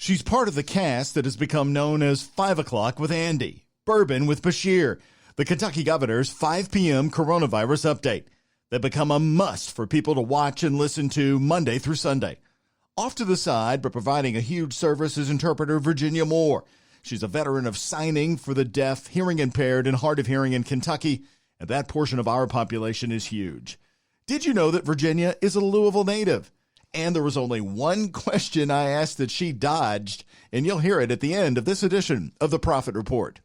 She's part of the cast that has become known as 5 O'Clock with Andy, Bourbon with Beshear, the Kentucky governor's 5 p.m. coronavirus update that become a must for people to watch and listen to Monday through Sunday. Off to the side, but providing a huge service, is interpreter Virginia Moore. She's a veteran of signing for the deaf, hearing impaired, and hard of hearing in Kentucky, and that portion of our population is huge. Did you know that Virginia is a Louisville native? And there was only one question I asked that she dodged, and you'll hear it at the end of this edition of the Proffitt Report.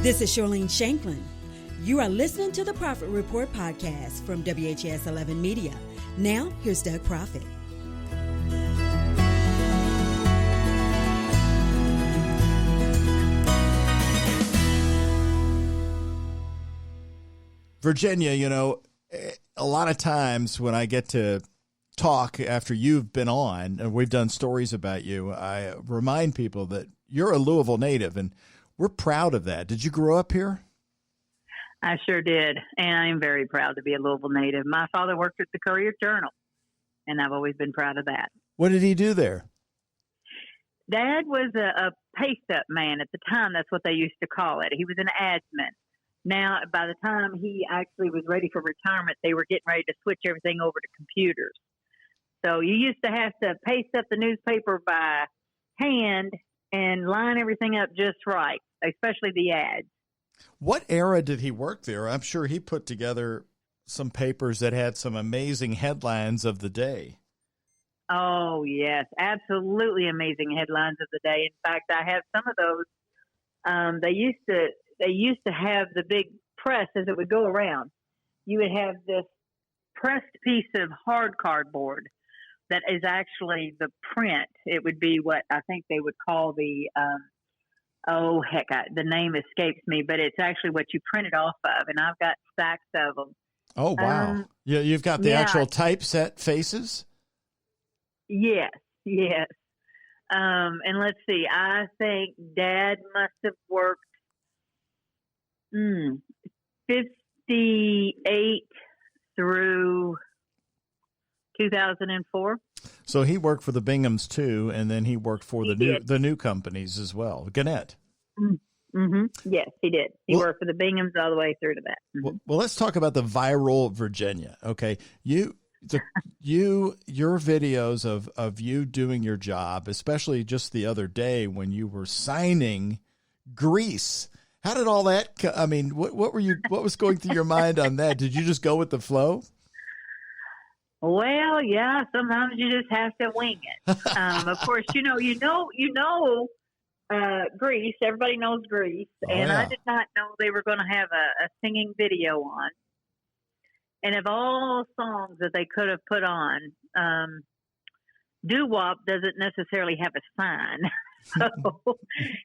This is Charlene Shanklin. You are listening to the Proffitt Report podcast from WHS 11 Media. Now, here's Doug Proffitt. Virginia, you know, a lot of times when I get to talk after you've been on and we've done stories about you, I remind people that you're a Louisville native, and we're proud of that. Did you grow up here? I sure did, and I am very proud to be a Louisville native. My father worked at the Courier-Journal, and I've always been proud of that. What did he do there? Dad was a paste-up man at the time. That's what they used to call it. He was an adsman. Now, by the time he actually was ready for retirement, they were getting ready to switch everything over to computers. So you used to have to paste up the newspaper by hand and line everything up just right, especially the ads. What era did he work there? I'm sure he put together some papers that had some amazing headlines of the day. Oh, yes, absolutely amazing headlines of the day. In fact, I have some of those. They used to have the big press as it would go around. You would have this pressed piece of hard cardboard that is actually the print. It would be what I think they would call the, the name escapes me, but it's actually what you print it off of, and I've got stacks of them. Oh, wow. You've got the actual typeset faces? Yes. And let's see, I think Dad must have worked 58 through 2004. So he worked for the Binghams too, and then he worked for the new companies as well. Gannett. Mm-hmm. Yes, he did. He worked for the Binghams all the way through to that. Mm-hmm. Well, let's talk about the viral Virginia. Okay, your videos of you doing your job, especially just the other day when you were signing Grease. How did all that? I mean, what was going through your mind on that? Did you just go with the flow? Well, yeah. Sometimes you just have to wing it. Of course, you know, Grease. Everybody knows Grease, and yeah. I did not know they were going to have a singing video on. And of all songs that they could have put on, doo-wop doesn't necessarily have a sign. So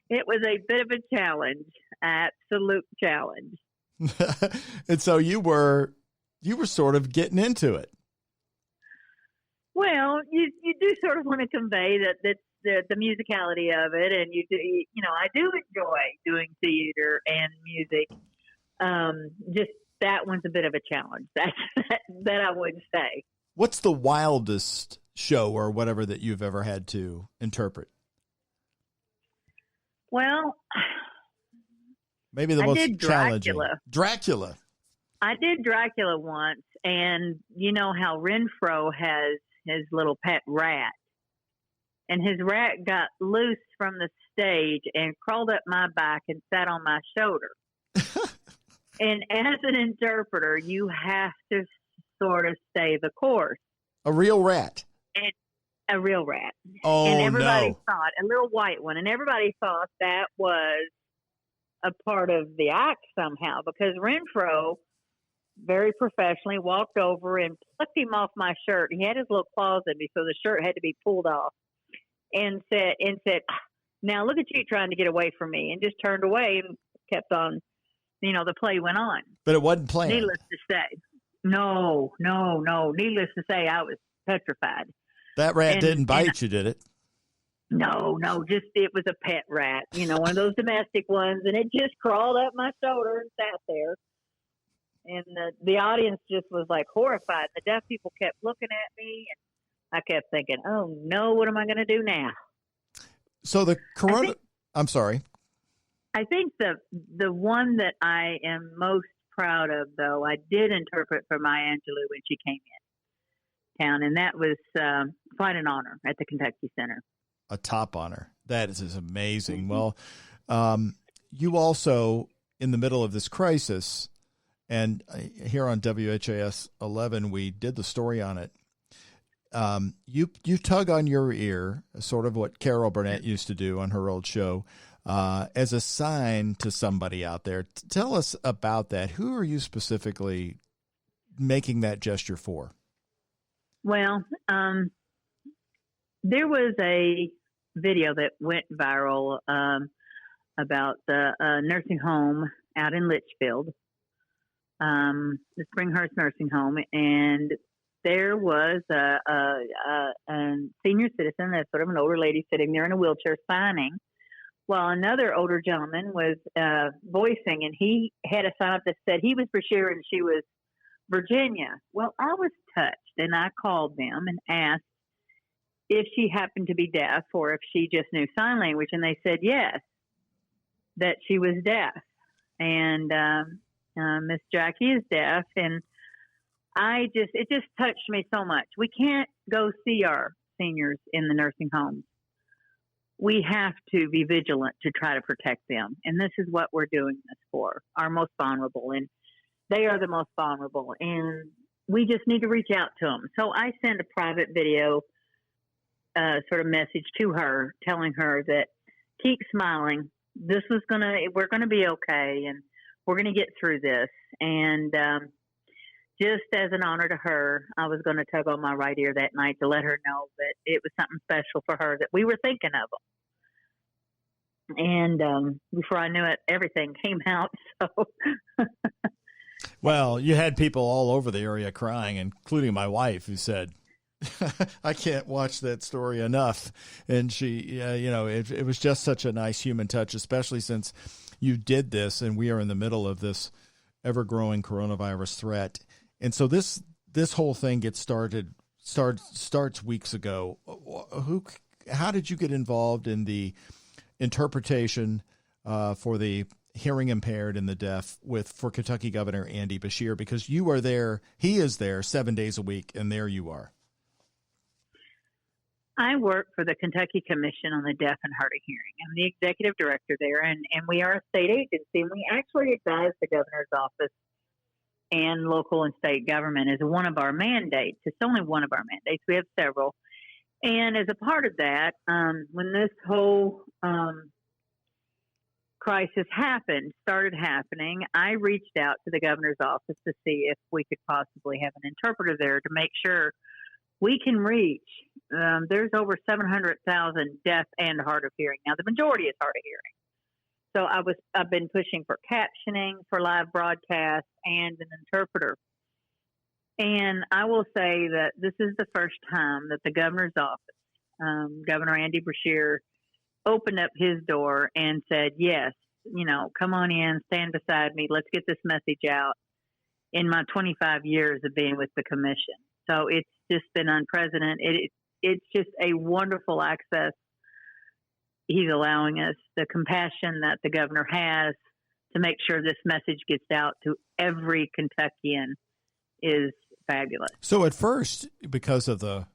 it was a bit of a challenge, absolute challenge. And so you were sort of getting into it. Well, you do sort of want to convey that the musicality of it, and I do enjoy doing theater and music. Just that one's a bit of a challenge. That I would say. What's the wildest show or whatever that you've ever had to interpret? Well, maybe the most challenging. Dracula. I did Dracula once, and you know how Renfro has his little pet rat, and his rat got loose from the stage and crawled up my back and sat on my shoulder. And as an interpreter, you have to sort of stay the course. A real rat. A real rat. Oh, and everybody thought, a little white one, and everybody thought that was a part of the act somehow, because Renfro very professionally walked over and plucked him off my shirt. He had his little claws in me, so the shirt had to be pulled off, and said, "Now look at you trying to get away from me," and just turned away and kept on. The play went on. But it wasn't planned. Needless to say. No. Needless to say, I was petrified. That rat didn't bite you, did it? No, just it was a pet rat, one of those domestic ones, and it just crawled up my shoulder and sat there. And the audience just was like horrified. The deaf people kept looking at me, and I kept thinking, "Oh no, what am I going to do now?" So I'm sorry. I think the one that I am most proud of, though, I did interpret for Maya Angelou when she came in town, and that was quite an honor at the Kentucky Center. A top honor. That is amazing. Well, you also, in the middle of this crisis, and here on WHAS 11, we did the story on it. You tug on your ear, sort of what Carol Burnett used to do on her old show, as a sign to somebody out there. Tell us about that. Who are you specifically making that gesture for? Well, there was a video that went viral about the nursing home out in Litchfield, the Springhurst Nursing Home, and there was a senior citizen, that's sort of an older lady, sitting there in a wheelchair signing, while another older gentleman was voicing, and he had a sign up that said he was Beshear and she was Virginia. Well, I was touched, and I called them and asked if she happened to be deaf or if she just knew sign language, and they said yes, that she was deaf. And Miss Jackie is deaf, and it just touched me so much. We can't go see our seniors in the nursing homes. We have to be vigilant to try to protect them. And this is what we're doing this for, our most vulnerable. And they are the most vulnerable. And we just need to reach out to them. So I send a private video sort of message to her, telling her that keep smiling. We're going to be okay. And we're going to get through this. And just as an honor to her, I was going to tug on my right ear that night to let her know that it was something special for her, that we were thinking of them. And before I knew it, everything came out. So, well, you had people all over the area crying, including my wife, who said, I can't watch that story enough. And she, it was just such a nice human touch, especially since you did this and we are in the middle of this ever-growing coronavirus threat. And so this whole thing starts weeks ago. How did you get involved in the interpretation for the hearing impaired and the deaf for Kentucky Governor Andy Beshear? Because you are there, he is there 7 days a week, and there you are. I work for the Kentucky Commission on the Deaf and Hard of Hearing. I'm the executive director there, and we are a state agency, and we actually advise the governor's office and local and state government as one of our mandates. It's only one of our mandates. We have several. And as a part of that, when this whole crisis started happening, I reached out to the governor's office to see if we could possibly have an interpreter there to make sure we can reach. There's over 700,000 deaf and hard of hearing. Now, the majority is hard of hearing. So I've been pushing for captioning, for live broadcast, and an interpreter. And I will say that this is the first time that the governor's office, Governor Andy Beshear, opened up his door and said, yes, come on in, stand beside me, let's get this message out, in my 25 years of being with the commission. So it's just been unprecedented. It's just a wonderful access he's allowing us, the compassion that the governor has to make sure this message gets out to every Kentuckian is fabulous. So at first, because of the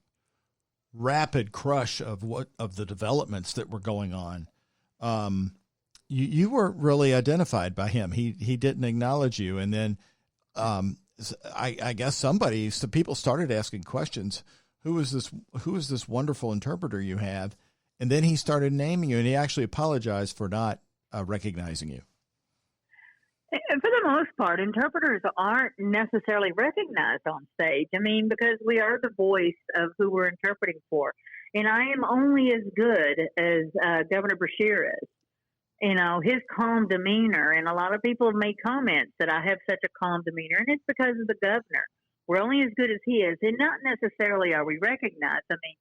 rapid crush of the developments that were going on, you weren't really identified by him. He didn't acknowledge you. And then I guess some people started asking questions. Who is this wonderful interpreter you have? And then he started naming you, and he actually apologized for not recognizing you. For the most part, interpreters aren't necessarily recognized on stage. I mean, because we are the voice of who we're interpreting for. And I am only as good as Governor Beshear is. His calm demeanor, and a lot of people have made comments that I have such a calm demeanor, and it's because of the governor. We're only as good as he is, and not necessarily are we recognized. I mean,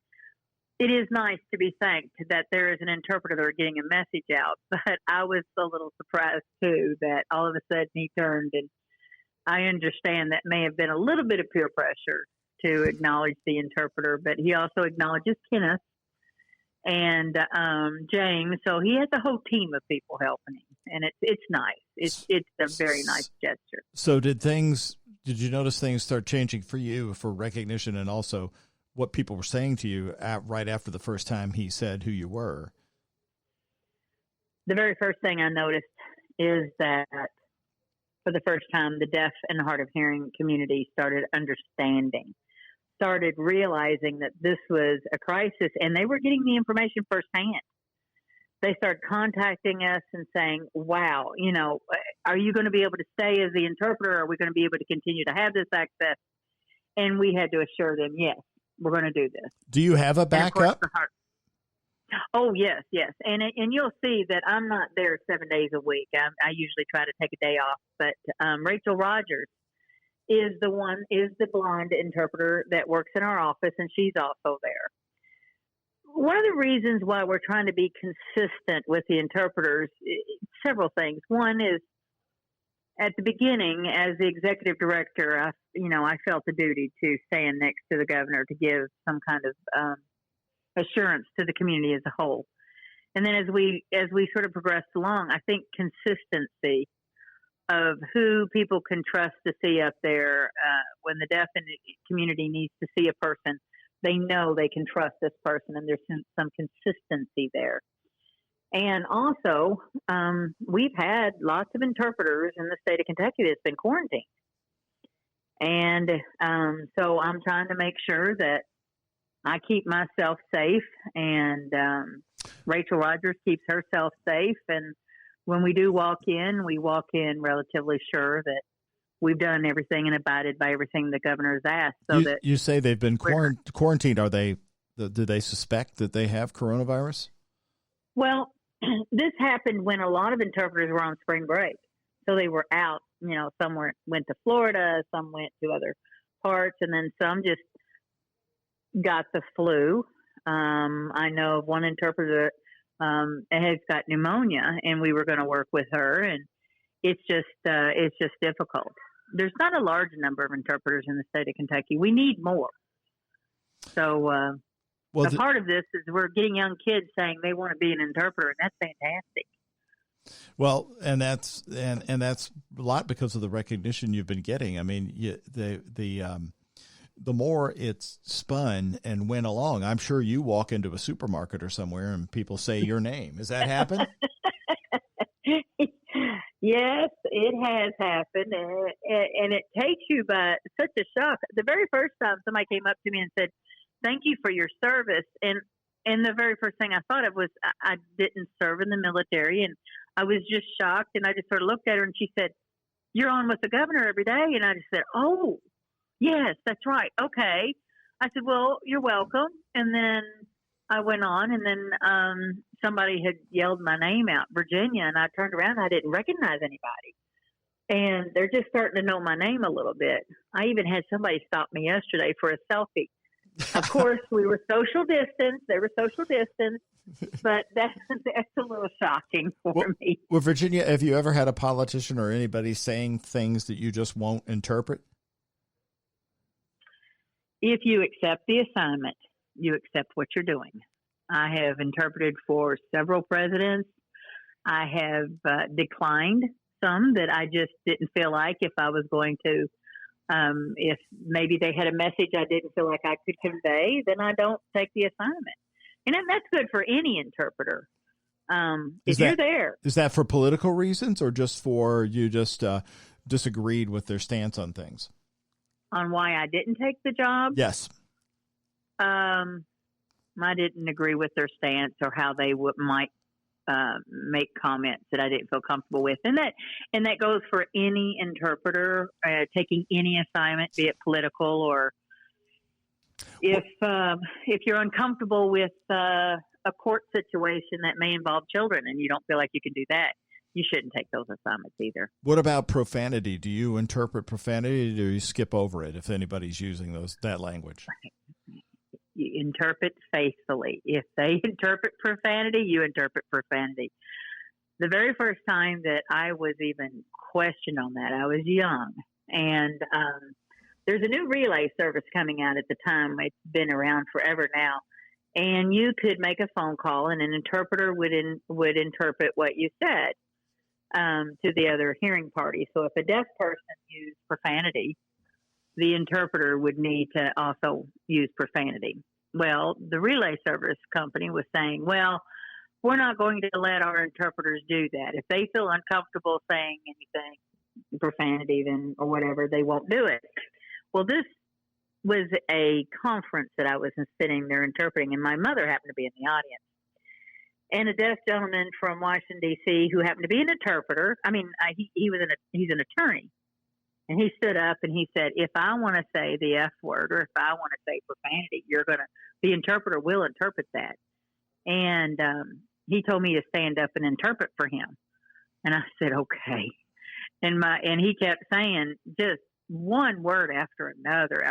it is nice to be thanked that there is an interpreter that are getting a message out. But I was a little surprised, too, that all of a sudden he turned. And I understand that may have been a little bit of peer pressure to acknowledge the interpreter, but he also acknowledges Kenneth and James. So he has a whole team of people helping him. And it's nice. It's a very nice gesture. So did you notice things start changing for you for recognition, and also what people were saying to you right after the first time he said who you were? The very first thing I noticed is that for the first time, the deaf and hard of hearing community started understanding, started realizing that this was a crisis, and they were getting the information firsthand. They started contacting us and saying, wow, are you going to be able to stay as the interpreter? Are we going to be able to continue to have this access? And we had to assure them, yes, we're going to do this. Do you have a backup? Oh, yes. And you'll see that I'm not there 7 days a week. I usually try to take a day off. But Rachel Rogers is the blind interpreter that works in our office, and she's also there. One of the reasons why we're trying to be consistent with the interpreters, several things. One is, at the beginning, as the executive director, I felt the duty to stand next to the governor to give some kind of assurance to the community as a whole. And then as we sort of progressed along, I think consistency of who people can trust to see up there when the deaf community needs to see a person, they know they can trust this person, and there's some consistency there. And also, we've had lots of interpreters in the state of Kentucky that's been quarantined. And so I'm trying to make sure that I keep myself safe, and Rachel Rogers keeps herself safe. And when we do walk in, we walk in relatively sure that we've done everything and abided by everything the governor has asked. So you say they've been quarantined. Do they suspect that they have coronavirus? Well, this happened when a lot of interpreters were on spring break. So they were out, some went to Florida, some went to other parts, and then some just got the flu. I know of one interpreter has got pneumonia, and we were going to work with her, and it's just difficult. There's not a large number of interpreters in the state of Kentucky. We need more. So part of this is we're getting young kids saying they want to be an interpreter, and that's fantastic. Well, and that's a lot because of the recognition you've been getting. I mean, the more it's spun and went along, I'm sure you walk into a supermarket or somewhere and people say your name. Has that happened? Yes, it has happened, and it takes you by such a shock. The very first time somebody came up to me and said, "Thank you for your service," and the very first thing I thought of was I didn't serve in the military, and I was just shocked, and I just sort of looked at her, and she said, "You're on with the governor every day," and I just said, "Oh, yes, that's right. Okay." I said, "Well, you're welcome," and then I went on, and then somebody had yelled my name out, Virginia, and I turned around. I didn't recognize anybody. And they're just starting to know my name a little bit. I even had somebody stop me yesterday for a selfie. Of course, we were social distance. They were social distance, but that's a little shocking for me. Well, Virginia, have you ever had a politician or anybody saying things that you just won't interpret? If you accept the assignment, you accept what you're doing. I have interpreted for several presidents. I have declined some that I just didn't feel like if I was going to, if maybe they had a message I didn't feel like I could convey, then I don't take the assignment. And that's good for any interpreter. If you're there. Is that for political reasons or just for you just disagreed with their stance on things? On why I didn't take the job? Yes. I didn't agree with their stance or how they might make comments that I didn't feel comfortable with, and that goes for any interpreter taking any assignment, be it political or if you're uncomfortable with a court situation that may involve children and you don't feel like you can do that, you shouldn't take those assignments either. What about profanity? Do you interpret profanity, or do you skip over it if anybody's using that language? interpret faithfully. If they interpret profanity, you interpret profanity. The very first time that I was even questioned on that, I was young. And there's a new relay service coming out at the time. It's been around forever now. And you could make a phone call, and an interpreter would interpret what you said to the other hearing party. So if a deaf person used profanity, the interpreter would need to also use profanity. Well, the relay service company was saying, well, we're not going to let our interpreters do that. If they feel uncomfortable saying anything, profanity, then or whatever, they won't do it. Well, this was a conference that I was sitting there interpreting, and my mother happened to be in the audience. And a deaf gentleman from Washington, D.C., who happened to be an interpreter. I mean, he's an attorney. And he stood up and he said, if I want to say the F word or if I want to say profanity, the interpreter will interpret that. And he told me to stand up and interpret for him. And I said, okay. And he kept saying just one word after another.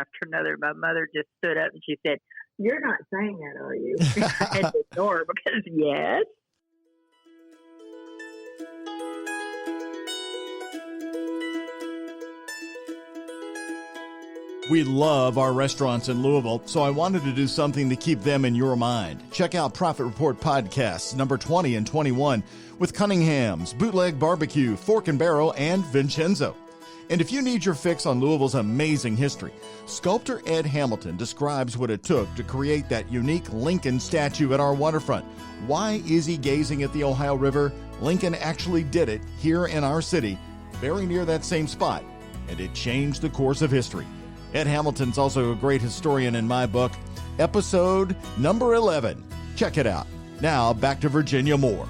My mother just stood up and she said, you're not saying that, are you? I had to ignore her because, yes. We love our restaurants in Louisville, so I wanted to do something to keep them in your mind. Check out Proffitt Report podcasts number 20 and 21 with Cunningham's, Bootleg Barbecue, Fork and Barrel, and Vincenzo. And if you need your fix on Louisville's amazing history, sculptor Ed Hamilton describes what it took to create that unique Lincoln statue at our waterfront. Why is he gazing at the Ohio River? Lincoln actually did it here in our city, very near that same spot, and it changed the course of history. Ed Hamilton's also a great historian in my book, episode number 11. Check it out. Now, back to Virginia Moore.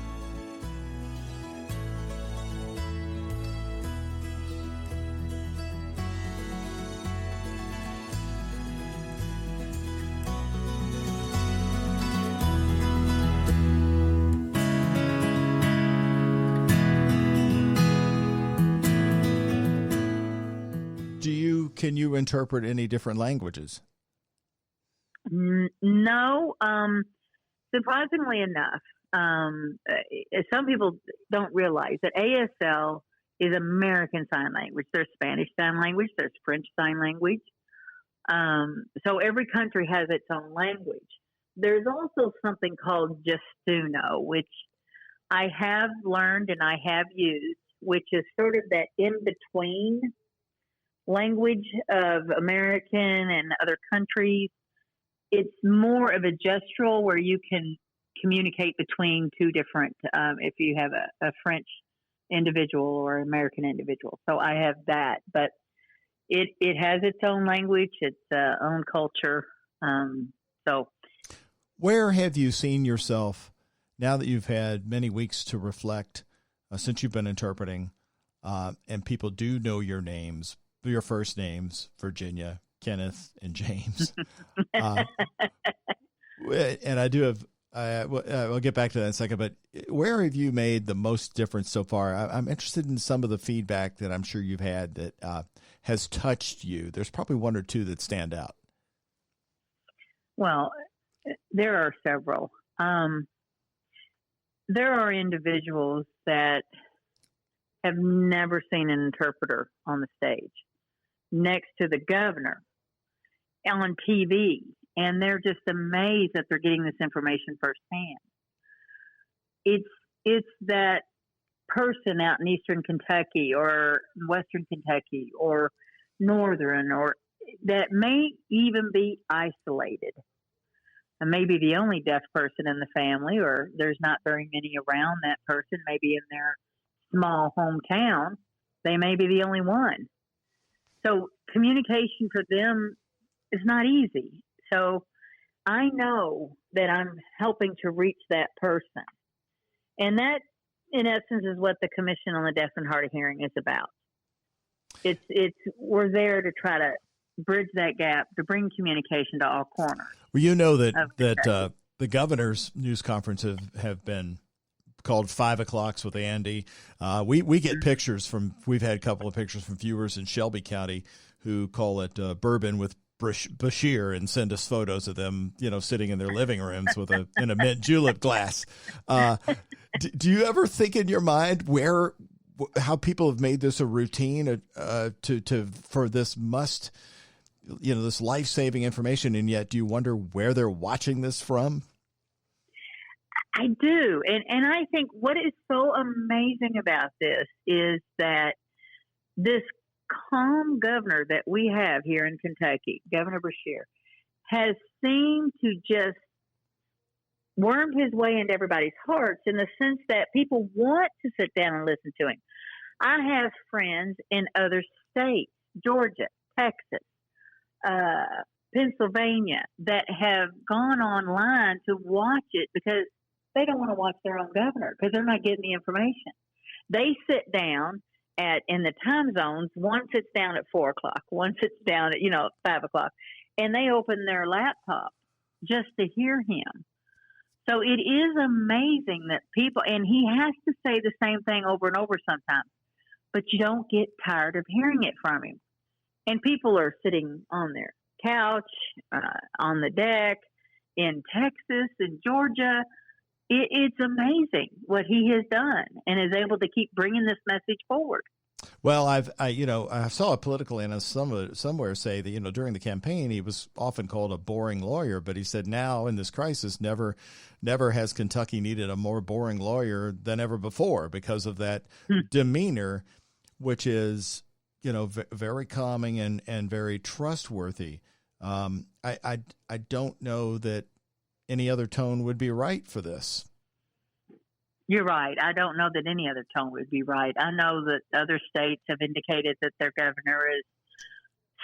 Can you interpret any different languages? No. Surprisingly enough, some people don't realize that ASL is American Sign Language. There's Spanish Sign Language. There's French Sign Language. So every country has its own language. There's also something called Gestuno, which I have learned and I have used, which is sort of that in-between language of American and other countries. It's more of a gestural where you can communicate between two different, if you have a French individual or American individual. So I have that, but it has its own language, its own culture. So where have you seen yourself now that you've had many weeks to reflect since you've been interpreting, and people do know your names, your first names, Virginia, Kenneth, and James. And I do have, we'll get back to that in a second, but where have you made the most difference so far? I'm interested in some of the feedback that I'm sure you've had that has touched you. There's probably one or two that stand out. Well, there are several. There are individuals that have never seen an interpreter on the stage next to the governor on TV, and they're just amazed that they're getting this information firsthand. It's that person out in Eastern Kentucky or Western Kentucky or Northern, or that may even be isolated and maybe the only deaf person in the family, or there's not very many around that person, maybe in their small hometown, they may be the only one. So communication for them is not easy. So I know that I'm helping to reach that person. And that, in essence, is what the Commission on the Deaf and Hard of Hearing is about. We're there to try to bridge that gap, to bring communication to all corners. Well, you know that the governor's news conference have been called 5 o'clocks with Andy. We get pictures we've had a couple of pictures from viewers in Shelby County who call it bourbon with Beshear and send us photos of them, sitting in their living rooms with in a mint julep glass. Do you ever think in your mind how people have made this a routine for this this life-saving information, and yet do you wonder where they're watching this from? I do. And I think what is so amazing about this is that this calm governor that we have here in Kentucky, Governor Beshear, has seemed to just worm his way into everybody's hearts in the sense that people want to sit down and listen to him. I have friends in other states, Georgia, Texas, Pennsylvania, that have gone online to watch it because they don't want to watch their own governor because they're not getting the information. They sit down in the time zones. One sits down at 4 o'clock, one sits down at 5 o'clock, and they open their laptop just to hear him. So it is amazing that people, and he has to say the same thing over and over sometimes, but you don't get tired of hearing it from him. And people are sitting on their couch, on the deck, in Texas, in Georgia. It's amazing what he has done and is able to keep bringing this message forward. Well, I saw a political analyst somewhere say that, during the campaign, he was often called a boring lawyer, but he said now in this crisis, never has Kentucky needed a more boring lawyer than ever before because of that demeanor, which is, very calming and very trustworthy. I don't know that any other tone would be right for this. You're right. I don't know that any other tone would be right. I know that other states have indicated that their governor is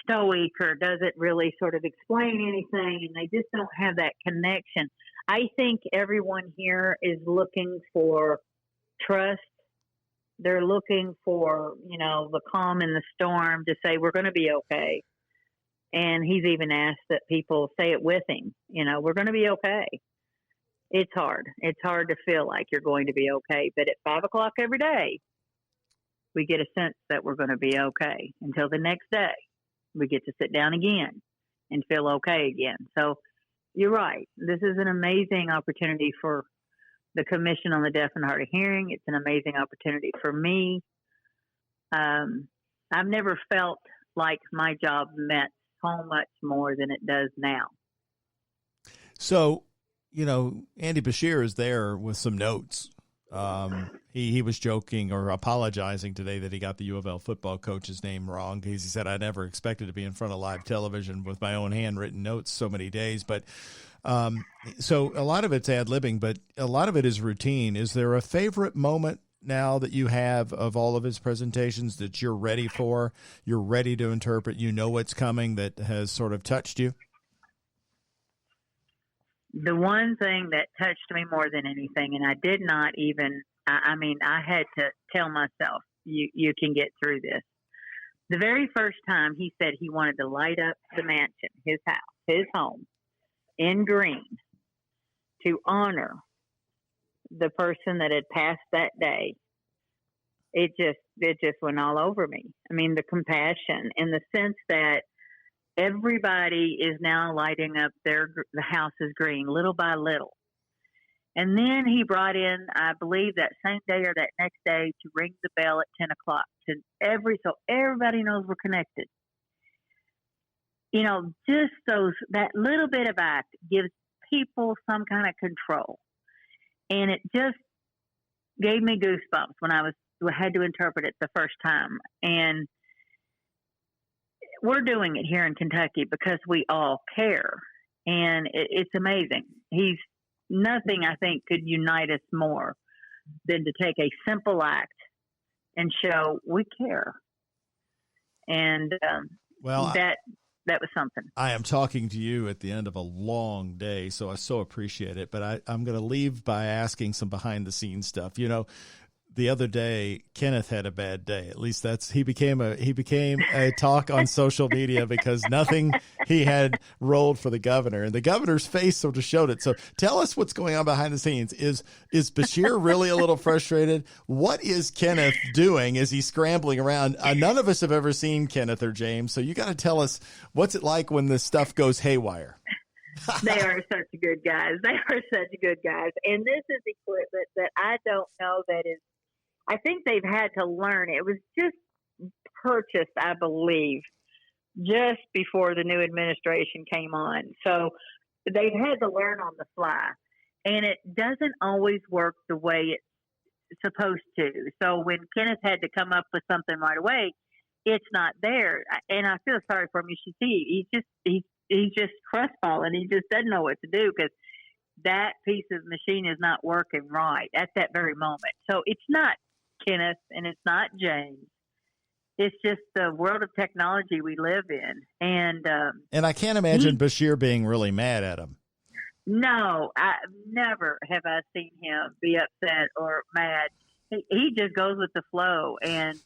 stoic or doesn't really sort of explain anything, and they just don't have that connection. I think everyone here is looking for trust. They're looking for, the calm in the storm to say, we're going to be okay. And he's even asked that people say it with him. We're going to be okay. It's hard. It's hard to feel like you're going to be okay. But at 5 o'clock every day, we get a sense that we're going to be okay until the next day. We get to sit down again and feel okay again. So you're right. This is an amazing opportunity for the Commission on the Deaf and Hard of Hearing. It's an amazing opportunity for me. I've never felt like my job meant so much more than it does now. So, Andy Beshear is there with some notes. He was joking or apologizing today that he got the U of L football coach's name wrong because he said, I never expected to be in front of live television with my own handwritten notes so many days. But so a lot of it's ad-libbing, but a lot of it is routine. Is there a favorite moment now that you have of all of his presentations that you're ready for, you're ready to interpret, what's coming, that has sort of touched you? The one thing that touched me more than anything, and I did not even, I had to tell myself, you can get through this. The very first time he said he wanted to light up the mansion, his house, his home, in green to honor the person that had passed that day. It just went all over me. The compassion in the sense that everybody is now lighting up the houses green little by little. And then he brought in, I believe that same day or that next day, to ring the bell at 10 o'clock so everybody knows we're connected. Just that little bit of act gives people some kind of control. And it just gave me goosebumps when I had to interpret it the first time. And we're doing it here in Kentucky because we all care. And it's amazing. Nothing, I think, could unite us more than to take a simple act and show we care. And that was something. I am talking to you at the end of a long day, so I so appreciate it. But I'm going to leave by asking some behind-the-scenes stuff. the other day, Kenneth had a bad day. At least he became a talk on social media because nothing he had rolled for the governor, and the governor's face sort of showed it. So tell us what's going on behind the scenes. Is Beshear really a little frustrated? What is Kenneth doing? Is he scrambling around? None of us have ever seen Kenneth or James, so you got to tell us what's it like when this stuff goes haywire. They are such good guys. They are such good guys. And this is equipment that I don't know that is, I think they've had to learn. It was just purchased, I believe, just before the new administration came on. So they've had to learn on the fly. And it doesn't always work the way it's supposed to. So when Kenneth had to come up with something right away, it's not there. And I feel sorry for him. You should see, he's just crestfallen. He just doesn't know what to do because that piece of machine is not working right at that very moment. So it's not Kenneth and it's not James. It's just the world of technology we live in. And I can't imagine Beshear being really mad at him. No, I never have I seen him be upset or mad. He just goes with the flow, and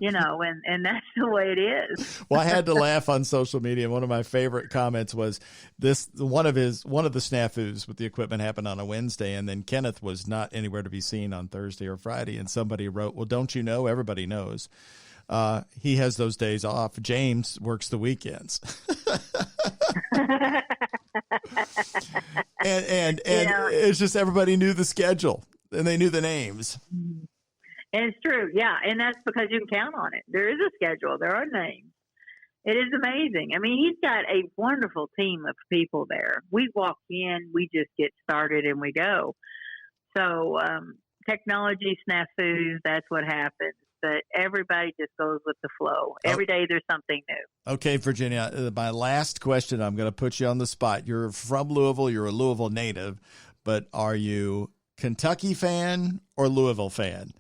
and that's the way it is. Well, I had to laugh on social media. One of my favorite comments was one of the snafus with the equipment happened on a Wednesday, and then Kenneth was not anywhere to be seen on Thursday or Friday. And somebody wrote, "Well, don't you know? Everybody knows. He has those days off. James works the weekends." and it's just everybody knew the schedule. And they knew the names. And it's true. Yeah. And that's because you can count on it. There is a schedule. There are names. It is amazing. I mean, he's got a wonderful team of people there. We walk in, we just get started and we go. So technology snafus, that's what happens. But everybody just goes with the flow. Every day there's something new. Okay, Virginia, my last question, I'm going to put you on the spot. You're from Louisville. You're a Louisville native. But are you Kentucky fan or Louisville fan?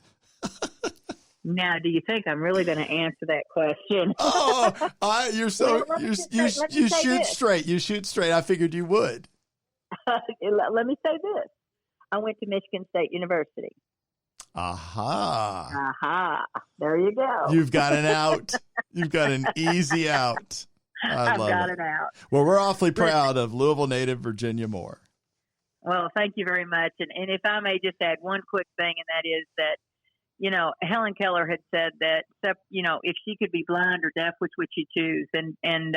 Now, do you think I'm really going to answer that question? You're so you shoot straight. You shoot straight. I figured you would. Let me say this: I went to Michigan State University. Aha! There you go. You've got an out. You've got an easy out. I've got it out. Well, we're awfully proud of Louisville native Virginia Moore. Well, thank you very much. And if I may just add one quick thing, and that is that, Helen Keller had said that, if she could be blind or deaf, which would she choose? And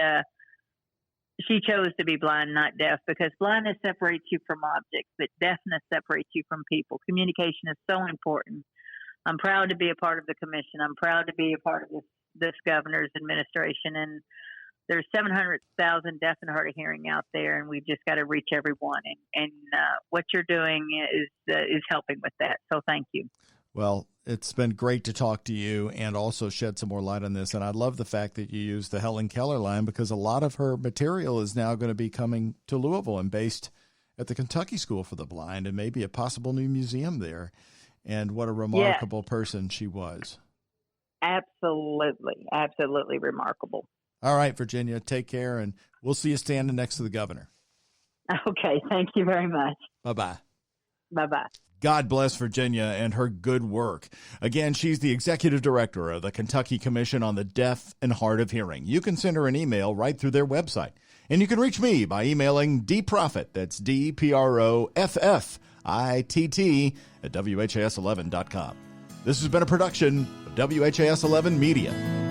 she chose to be blind, not deaf, because blindness separates you from objects, but deafness separates you from people. Communication is so important. I'm proud to be a part of the commission. I'm proud to be a part of this governor's administration. And there's 700,000 deaf and hard of hearing out there, and we've just got to reach everyone. And what you're doing is helping with that. So thank you. Well, it's been great to talk to you and also shed some more light on this. And I love the fact that you used the Helen Keller line because a lot of her material is now going to be coming to Louisville and based at the Kentucky School for the Blind and maybe a possible new museum there. And what a remarkable person she was. Absolutely. Absolutely remarkable. All right, Virginia, take care, and we'll see you standing next to the governor. Okay, thank you very much. Bye-bye. Bye-bye. God bless Virginia and her good work. Again, she's the executive director of the Kentucky Commission on the Deaf and Hard of Hearing. You can send her an email right through their website. And you can reach me by emailing dproffitt, that's DPROFFITT, at WHAS11.com. This has been a production of WHAS 11 Media.